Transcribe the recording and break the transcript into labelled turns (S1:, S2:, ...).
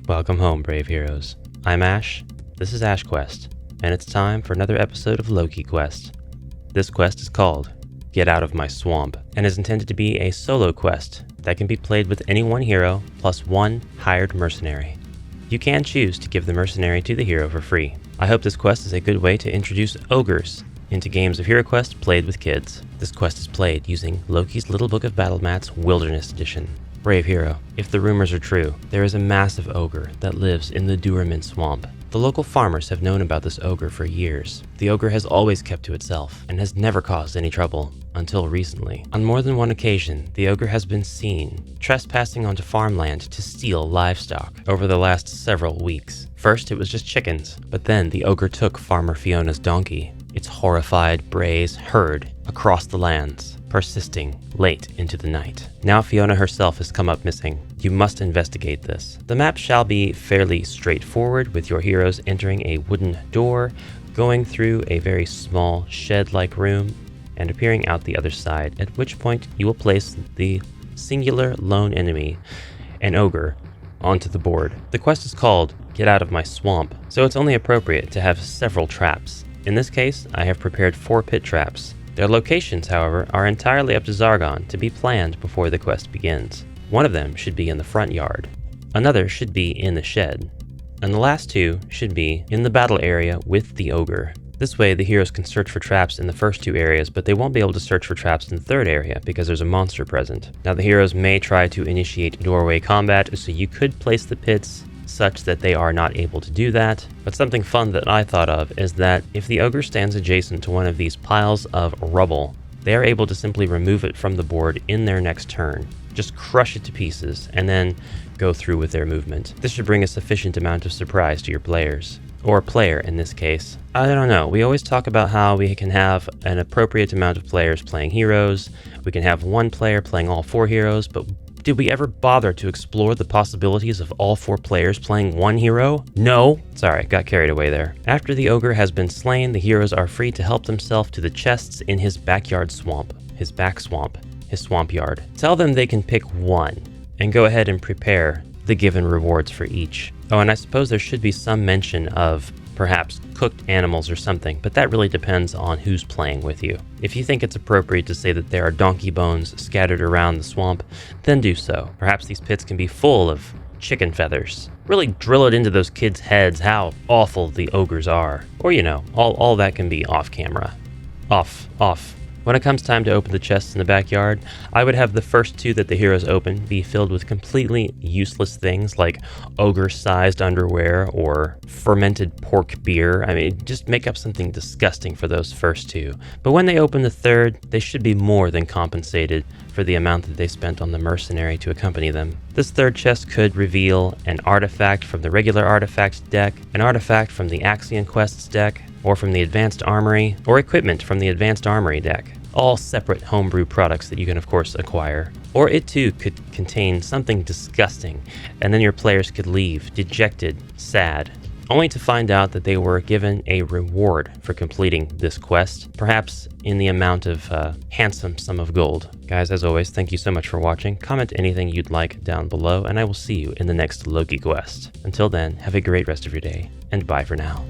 S1: Welcome home, brave heroes. I'm Ash, this is HeroQuest, and it's time for another episode of LokeQuest. This quest is called Get Out of My Swamp, and is intended to be a solo quest that can be played with any one hero plus one hired mercenary. You can choose to give the mercenary to the hero for free. I hope this quest is a good way to introduce ogres into games of HeroQuest played with kids. This quest is played using Loki's Little Book of Battle Mats Wilderness Edition. Brave hero, if the rumors are true, there is a massive ogre that lives in the Durman Swamp. The local farmers have known about this ogre for years. The ogre has always kept to itself and has never caused any trouble, until recently. On more than one occasion, the ogre has been seen trespassing onto farmland to steal livestock over the last several weeks. First, it was just chickens, but then the ogre took Farmer Fiona's donkey. Its horrified brays heard across the lands, persisting late into the night. Now Fiona herself has come up missing. You must investigate this. The map shall be fairly straightforward, with your heroes entering a wooden door, going through a very small shed-like room, and appearing out the other side, at which point you will place the singular lone enemy, an ogre, onto the board. The quest is called Get Out of My Swamp, so it's only appropriate to have several traps. In this case, I have prepared 4 pit traps. Their locations, however, are entirely up to Zargon to be planned before the quest begins. One of them should be in the front yard, another should be in the shed, and the last 2 should be in the battle area with the ogre. This way, the heroes can search for traps in the first 2 areas, but they won't be able to search for traps in the 3rd area because there's a monster present. Now, the heroes may try to initiate doorway combat, so you could place the pits such that they are not able to do that. But something fun that I thought of is that if the ogre stands adjacent to one of these piles of rubble, they are able to simply remove it from the board in their next turn. Just crush it to pieces and then go through with their movement. This should bring a sufficient amount of surprise to your players. Or player in this case. I don't know, we always talk about how we can have an appropriate amount of players playing heroes, we can have one player playing all 4 heroes, but did we ever bother to explore the possibilities of all 4 players playing one hero? No! Sorry, got carried away there. After the ogre has been slain, the heroes are free to help themselves to the chests in his backyard swamp, his back swamp, his swamp yard. Tell them they can pick one, and go ahead and prepare the given rewards for each. Oh, and I suppose there should be some mention of perhaps cooked animals or something, but that really depends on who's playing with you. If you think it's appropriate to say that there are donkey bones scattered around the swamp, then do so. Perhaps these pits can be full of chicken feathers. Really drill it into those kids' heads how awful the ogres are. Or, you know, all that can be off camera. Off. When it comes time to open the chests in the backyard, I would have the first 2 that the heroes open be filled with completely useless things like ogre-sized underwear or fermented pork beer. I mean, just make up something disgusting for those first 2. But when they open the 3rd, they should be more than compensated for the amount that they spent on the mercenary to accompany them. This 3rd chest could reveal an artifact from the regular artifacts deck, an artifact from the Axion Quests deck, or from the Advanced Armory, or equipment from the Advanced Armory deck. All separate homebrew products that you can of course acquire. Or it too could contain something disgusting, and then your players could leave dejected, sad, only to find out that they were given a reward for completing this quest, perhaps in the amount of a handsome sum of gold. Guys, as always, thank you so much for watching. Comment anything you'd like down below, and I will see you in the next Loki quest. Until then, have a great rest of your day, and bye for now.